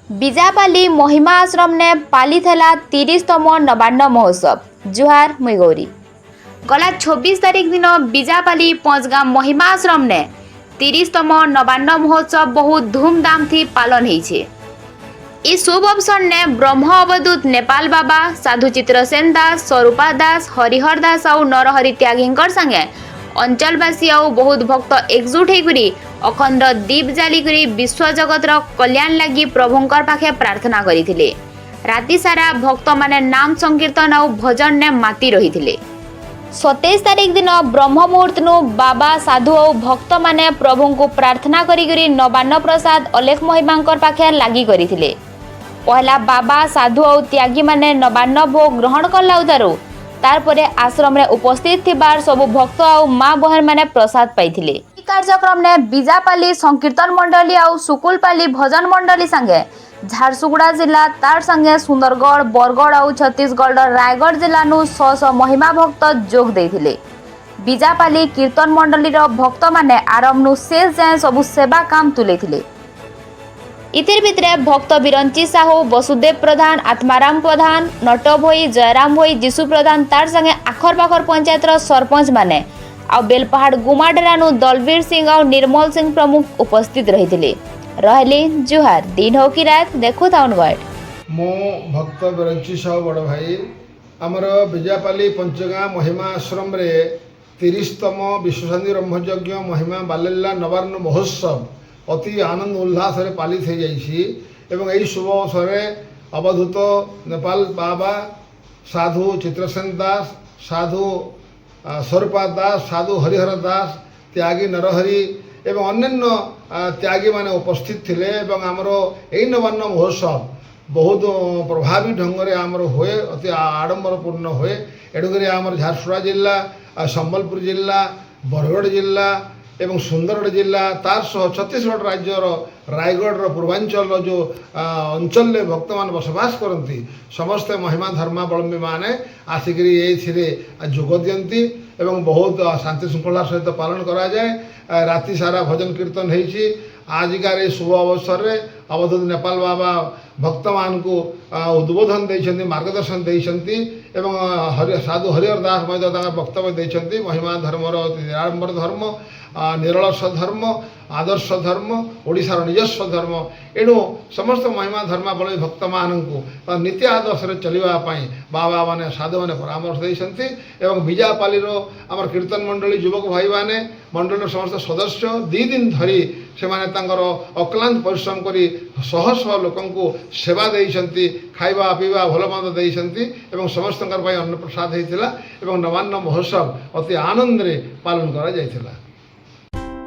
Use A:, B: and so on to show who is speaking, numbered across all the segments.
A: बिजापाली महिमा आश्रम ने पाली थेला 30तम नवान्न महोत्सव। जुहार मुई गौरी। गला 26 तारीख दिन बिजापाली पंचगाम महिमा आश्रम ने 30तम नवान्न महोत्सव बहुत धूमधाम थी पालन होइछे। इस शुभ अवसर ने ब्रह्म अवधूत नेपाल बाबा साधु चित्रसेन दास स्वरूपा दास हरिहर दास और नरहरि त्यागींकर संगे अंचलवासी और बहुत भक्त एकजुट होकर अखंड दीप जालिकरी विश्व जगतर कल्याण लगी प्रभुंकर पाखे प्रार्थना करथिले। राति सारा भक्त माने नाम संकीर्तन और भजन ने माती रही। 27 तारीख दिन ब्रह्म मुहूर्त नु बाबा साधु और भक्त माने प्रभु को प्रार्थना करी नवान्न प्रसाद अलेख महिमांकर पाखे लगी करथिले। पहला बाबा साधु और त्यागी माने नवान्न भोग ग्रहण कलाउतारू तारपरे आश्रम रे उपस्थित थिबार सब भक्त और माँ बहन माने प्रसाद पाइथिले। कार्यक्रम ने बिजापाली संकीर्तन मंडली और सुकुलपाली भजन मंडली संगे झारसुगुड़ा जिला तार संगे सुंदरगढ़ बरगढ़ और छत्तीसगढ़ रायगढ़ जिला नु 100 महिमा भक्त जोग देथिले। बिजापाली कीर्तन मंडली भक्त माने आरंभ नु शेष जाए सबु सेवा काम तुलेथिले। इतिर भितरे भक्त बिरंची साहू वसुदेव प्रधान आत्माराम प्रधान नट भोई जयराम भोई जीशु प्रधान तार संगे आखर पाखर पंचायत सरपंच माने आ बेलपहाड़ गुमाडेरानु दलवीर सिंह और निर्मल सिंह प्रमुख उपस्थित रही। जुहार दिन हो कि रात देखु थाउन वर्ड
B: मो भक्त बिरंची साहू बड़ भाई आमर बिजापाली पंचगाम महिमा आश्रम रे 30तम विश्वशांति ब्रह्मयज्ञ महिमा बालेल्ला नवान्न महोत्सव अति आनंद उल्लास रे पालित हो जाइछि एवं एही शुभ अवसर अवधूत नेपाल बाबा साधु चित्रसेन दास साधु स्वरूपा दास साधु हरिहर दास त्यागी नरहरि एवं अन्यान्य त्यागी माने उपस्थित थिले एवं आमर एही नवान्न महोत्सव बहुत प्रभावी ढंग से आमर हुए अति आडंबरपूर्ण हुए। एणुक आमर झारसुगुड़ा जिला संबलपुर जिला बरगढ़ जिला एवं सुंदरगढ़ जिला तार सह छत्तीसगढ़ राज्यर रायगढ़ पूर्वांचल जो अंचल भक्त मान बसवास करती समस्त महिमा धर्मावलंबी माने आसिक जोग दियंती एवं बहुत शांति श्रृंखला सहित पालन करा जाए। राति सारा भजन कीर्तन होइछि। आजिकार शुभ अवसर रे अवधूत नेपाल बाबा भक्त मान को उद्बोधन देइछन्ति मार्गदर्शन देइछन्ति एवं साधु हरिहर दास महोदय वक्तव्य देइछन्ति। महिमा धर्मर निराडंबर धर्म निरलस धर्म आदर्श धर्म ओडिशार निजस्व धर्म एणु समस्त महिमा धर्मावलंबी भक्त मानू नीति आदर्श चलवा बाबा माने साधु माने परामर्श देइछन्ति एवं बिजापाली आमर कीर्तन मंडली युवक भाई माने मंडल समस्त सदस्य 2 दिन धरी से माने तांकर अक्लांत परिश्रम करी शह शह लोकंकु सेवा देइछन्ति खाइबा पीवा भल मंद देइछन्ति एवं समस्तंकर भाई अन्न प्रसाद हेतिला एवं नवान्न महोत्सव अति आनंद रे पालन करा जायतिला।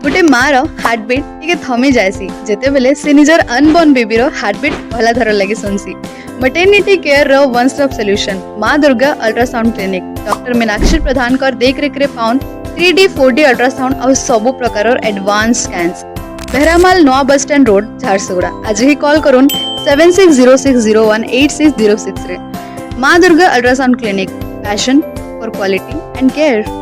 C: गोटे मार हार्टबीट टिके थमी जायसी जेते बेले से निजर अनबोर्न बेबी रो हार्टबीट पहला थर लगे सुनसी। मैटरनिटी केयर रो one stop solution Maa Durga ultrasound clinic doctor Meenakshi Pradhan कर देख रेख रे पाउन 3D 4D अल्ट्रासाउंड और सबु प्रकार एडवांस स्कैन्स बेहरामाल नवा बस स्टैंड रोड झारसुगुड़ा। आज ही कॉल करून 7606018606 रे। मां Durga ultrasound clinic passion for quality and care.